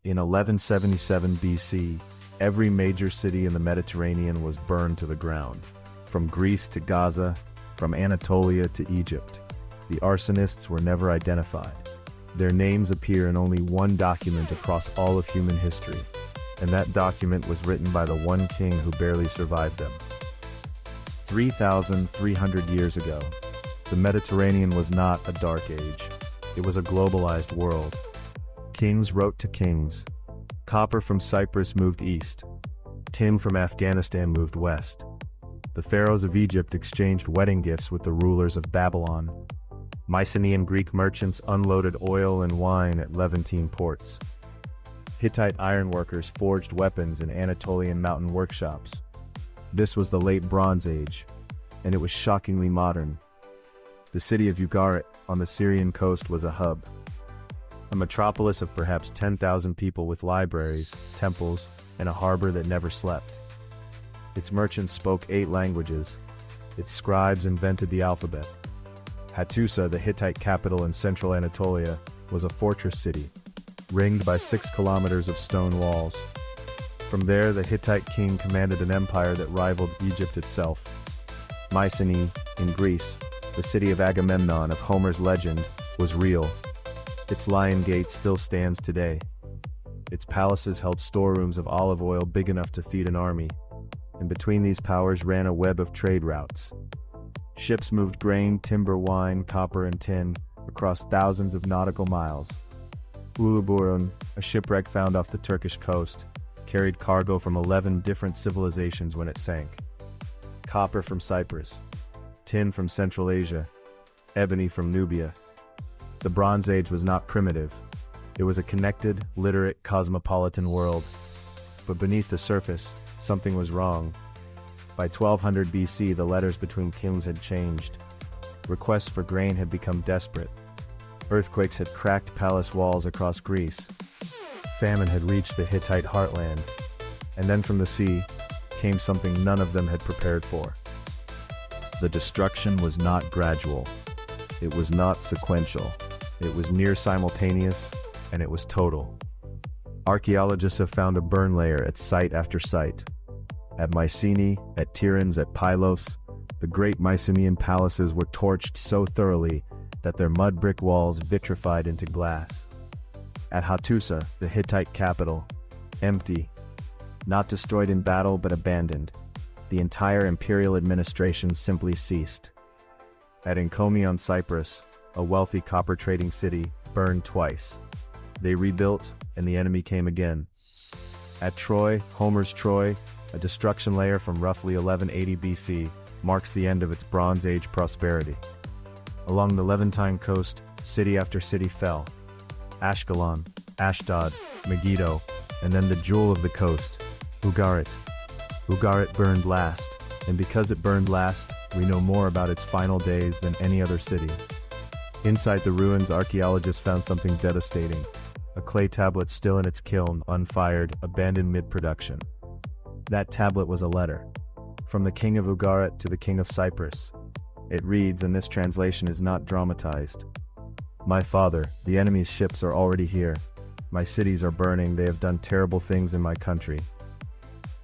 In 1177 BC, every major city in the Mediterranean was burned to the ground. From Greece to Gaza, from Anatolia to Egypt, the arsonists were never identified. Their names appear in only one document across all of human history, and that document was written by the one king who barely survived them. 3,300 years ago, the Mediterranean was not a dark age. It was a globalized world. Kings wrote to kings. Copper from Cyprus moved east. Tin from Afghanistan moved west. The pharaohs of Egypt exchanged wedding gifts with the rulers of Babylon. Mycenaean Greek merchants unloaded oil and wine at Levantine ports. Hittite ironworkers forged weapons in Anatolian mountain workshops. This was the late Bronze Age, and it was shockingly modern. The city of Ugarit on the Syrian coast was a hub. A metropolis of perhaps 10,000 people with libraries, temples, and a harbor that never slept. Its merchants spoke 8 languages. Its scribes invented the alphabet. Hattusa, the Hittite capital in central Anatolia, was a fortress city, ringed by 6 kilometers of stone walls. From there, the Hittite king commanded an empire that rivaled Egypt itself. Mycenae, in Greece, the city of Agamemnon of Homer's legend, was real. Its Lion Gate still stands today. Its palaces held storerooms of olive oil big enough to feed an army, and between these powers ran a web of trade routes. Ships moved grain, timber, wine, copper, and tin across thousands of nautical miles. Uluburun, a shipwreck found off the Turkish coast, carried cargo from 11 different civilizations when it sank. Copper from Cyprus, tin from Central Asia, ebony from Nubia. The Bronze Age was not primitive. It was a connected, literate, cosmopolitan world. But beneath the surface, something was wrong. By 1200 BC, the letters between kings had changed. Requests for grain had become desperate. Earthquakes had cracked palace walls across Greece. Famine had reached the Hittite heartland. And then from the sea, came something none of them had prepared for. The destruction was not gradual. It was not sequential. It was near simultaneous, and it was total. Archaeologists have found a burn layer at site after site. At Mycenae, at Tiryns, at Pylos, the great Mycenaean palaces were torched so thoroughly that their mud brick walls vitrified into glass. At Hattusa, the Hittite capital, empty, not destroyed in battle but abandoned, the entire imperial administration simply ceased. At Enkomi Cyprus, a wealthy copper trading city, burned twice. They rebuilt, and the enemy came again. At Troy, Homer's Troy, a destruction layer from roughly 1180 BC, marks the end of its Bronze Age prosperity. Along the Levantine coast, city after city fell. Ashkelon, Ashdod, Megiddo, and then the jewel of the coast, Ugarit. Ugarit burned last, and because it burned last, we know more about its final days than any other city. Inside the ruins, archaeologists found something devastating. A clay tablet still in its kiln, unfired, abandoned mid-production. That tablet was a letter. From the king of Ugarit to the king of Cyprus. It reads, and this translation is not dramatized. My father, the enemy's ships are already here. My cities are burning, they have done terrible things in my country.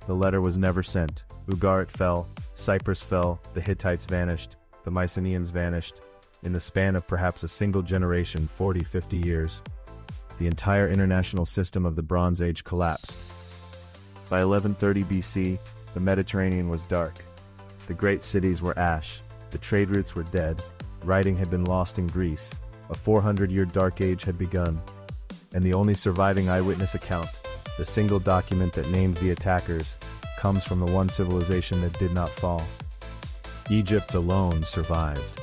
The letter was never sent. Ugarit fell, Cyprus fell, the Hittites vanished, the Mycenaeans vanished. In the span of perhaps a single generation, 40-50 years, the entire international system of the Bronze Age collapsed. By 1130 BC, the Mediterranean was dark. The great cities were ash, the trade routes were dead, writing had been lost in Greece, a 400-year dark age had begun, and the only surviving eyewitness account, the single document that names the attackers, comes from the one civilization that did not fall. Egypt alone survived,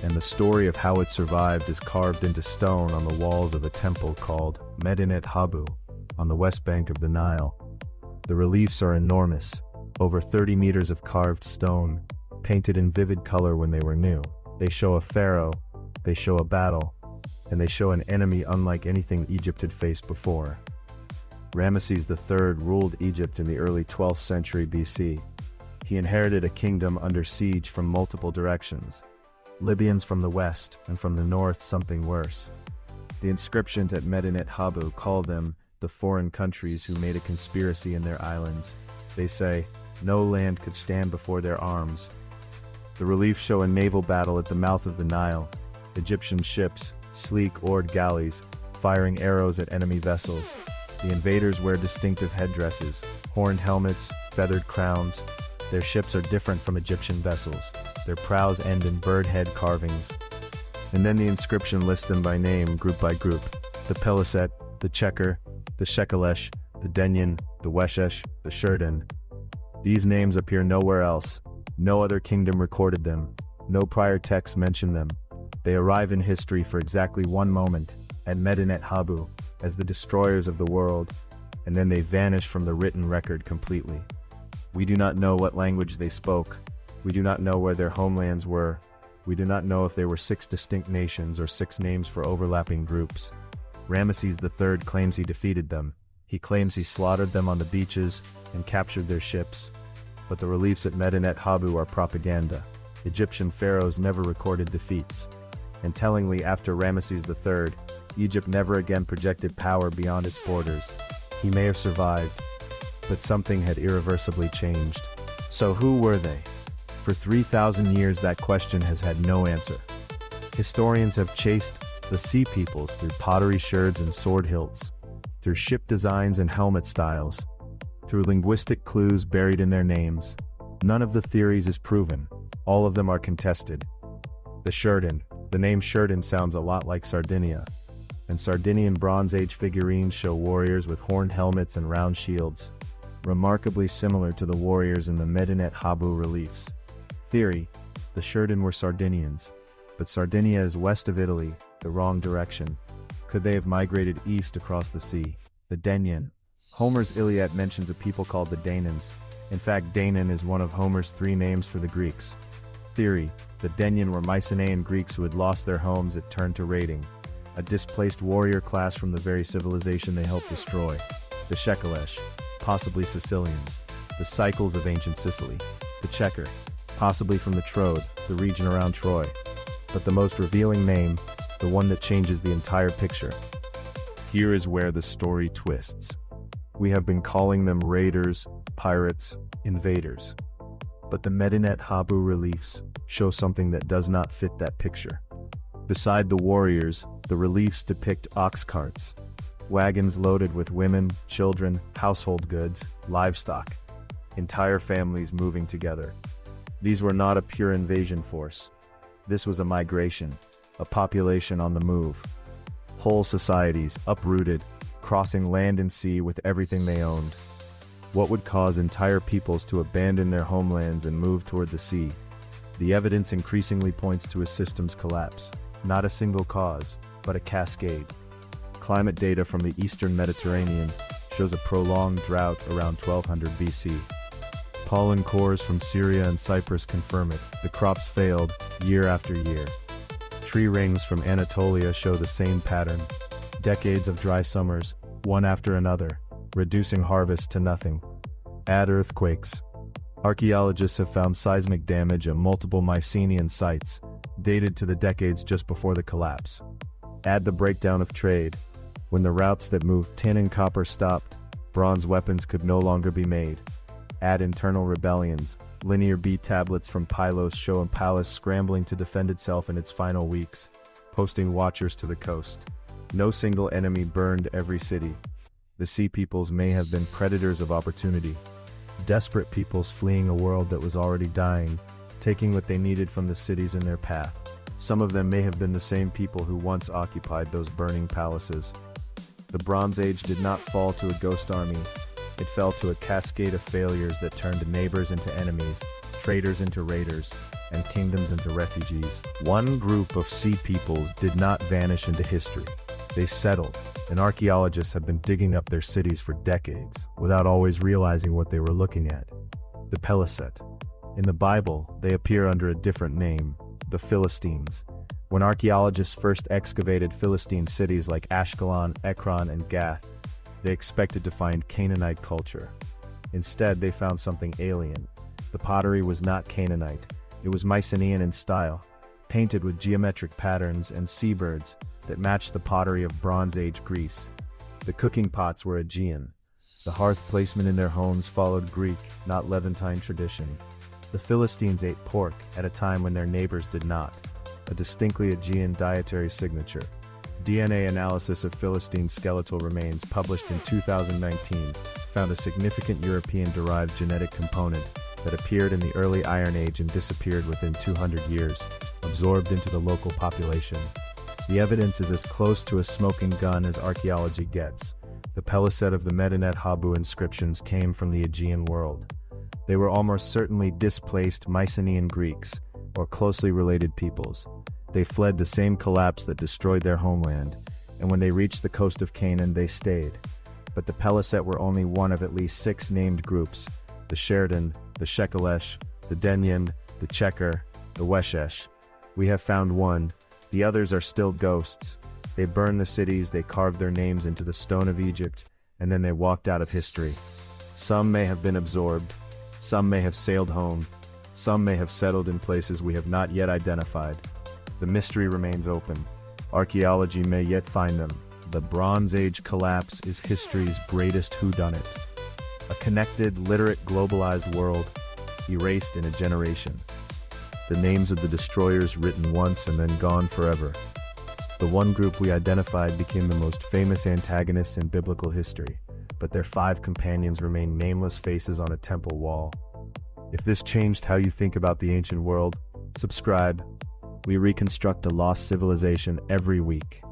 and the story of how it survived is carved into stone on the walls of a temple called Medinet Habu, on the west bank of the Nile. The reliefs are enormous, over 30 meters of carved stone, painted in vivid color when they were new. They show a pharaoh, they show a battle, and they show an enemy unlike anything Egypt had faced before. Ramesses III ruled Egypt in the early 12th century BC. He inherited a kingdom under siege from multiple directions. Libyans from the west, and from the north something worse. The inscriptions at Medinet Habu call them the foreign countries who made a conspiracy in their islands. They say, no land could stand before their arms. The reliefs show a naval battle at the mouth of the Nile. Egyptian ships, sleek oared galleys, firing arrows at enemy vessels. The invaders wear distinctive headdresses, horned helmets, feathered crowns. Their ships are different from Egyptian vessels. Their prows end in bird head carvings. And then the inscription lists them by name, group by group. The Peliset, the Checker, the Shekelesh, the Denyen, the Weshesh, the Shurden. These names appear nowhere else. No other kingdom recorded them. No prior texts mention them. They arrive in history for exactly one moment, at Medinet Habu, as the destroyers of the world, and then they vanish from the written record completely. We do not know what language they spoke. We do not know where their homelands were. We do not know if they were 6 distinct nations or 6 names for overlapping groups. Ramesses III claims he defeated them. He claims he slaughtered them on the beaches and captured their ships. But the reliefs at Medinet Habu are propaganda. Egyptian pharaohs never recorded defeats. And tellingly, after Ramesses III, Egypt never again projected power beyond its borders. He may have survived, but something had irreversibly changed. So who were they? For 3,000 years that question has had no answer. Historians have chased the sea peoples through pottery sherds and sword hilts, through ship designs and helmet styles, through linguistic clues buried in their names. None of the theories is proven. All of them are contested. The Shurden. The name Shurden sounds a lot like Sardinia, and Sardinian Bronze Age figurines show warriors with horned helmets and round shields, remarkably similar to the warriors in the Medinet Habu reliefs. Theory: the Shurden were Sardinians, but Sardinia is west of Italy, the wrong direction. Could they have migrated east across the sea? The Denyen. Homer's Iliad mentions a people called the Danans. In fact, Danan is one of Homer's 3 names for the Greeks. Theory: the Denyen were Mycenaean Greeks who had lost their homes and turned to raiding, a displaced warrior class from the very civilization they helped destroy. The Shekelesh, possibly Sicilians, the Cycles of ancient Sicily. The Checker, possibly from the Troad, the region around Troy. But the most revealing name, the one that changes the entire picture. Here is where the story twists. We have been calling them raiders, pirates, invaders. But the Medinet Habu reliefs show something that does not fit that picture. Beside the warriors, the reliefs depict ox carts, wagons loaded with women, children, household goods, livestock, entire families moving together. These were not a pure invasion force. This was a migration, a population on the move. Whole societies, uprooted, crossing land and sea with everything they owned. What would cause entire peoples to abandon their homelands and move toward the sea? The evidence increasingly points to a system's collapse. Not a single cause, but a cascade. Climate data from the eastern Mediterranean shows a prolonged drought around 1200 BC. Pollen cores from Syria and Cyprus confirm it. The crops failed, year after year. Tree rings from Anatolia show the same pattern. Decades of dry summers, one after another, reducing harvests to nothing. Add earthquakes. Archaeologists have found seismic damage at multiple Mycenaean sites, dated to the decades just before the collapse. Add the breakdown of trade. When the routes that moved tin and copper stopped, bronze weapons could no longer be made. Add internal rebellions. Linear B tablets from Pylos show a palace scrambling to defend itself in its final weeks, posting watchers to the coast. No single enemy burned every city. The sea peoples may have been predators of opportunity. Desperate peoples fleeing a world that was already dying, taking what they needed from the cities in their path. Some of them may have been the same people who once occupied those burning palaces. The Bronze Age did not fall to a ghost army. It fell to a cascade of failures that turned neighbors into enemies, traders into raiders, and kingdoms into refugees. One group of sea peoples did not vanish into history. They settled, and archaeologists have been digging up their cities for decades, without always realizing what they were looking at. The Peliset. In the Bible, they appear under a different name, the Philistines. When archaeologists first excavated Philistine cities like Ashkelon, Ekron, and Gath, they expected to find Canaanite culture. Instead, they found something alien. The pottery was not Canaanite. It was Mycenaean in style, painted with geometric patterns and seabirds that matched the pottery of Bronze Age Greece. The cooking pots were Aegean. The hearth placement in their homes followed Greek, not Levantine tradition. The Philistines ate pork at a time when their neighbors did not, a distinctly Aegean dietary signature. DNA analysis of Philistine skeletal remains published in 2019 found a significant European-derived genetic component that appeared in the early Iron Age and disappeared within 200 years, absorbed into the local population. The evidence is as close to a smoking gun as archaeology gets. The paliset of the Medinet Habu inscriptions came from the Aegean world. They were almost certainly displaced Mycenaean Greeks, or closely related peoples. They fled the same collapse that destroyed their homeland, and when they reached the coast of Canaan they stayed. But the paliset were only one of at least 6 named groups: the Sheridan, the Shekelesh, the Denyen, the Checker, the Weshesh. We have found one. The others are still ghosts. They burned the cities, they carved their names into the stone of Egypt, and then they walked out of history. Some may have been absorbed, some may have sailed home, some may have settled in places we have not yet identified. The mystery remains open. Archaeology may yet find them. The Bronze Age collapse is history's greatest whodunit. A connected, literate, globalized world, erased in a generation. The names of the destroyers written once and then gone forever. The one group we identified became the most famous antagonists in biblical history, but their 5 companions remain nameless faces on a temple wall. If this changed how you think about the ancient world, subscribe. We reconstruct a lost civilization every week.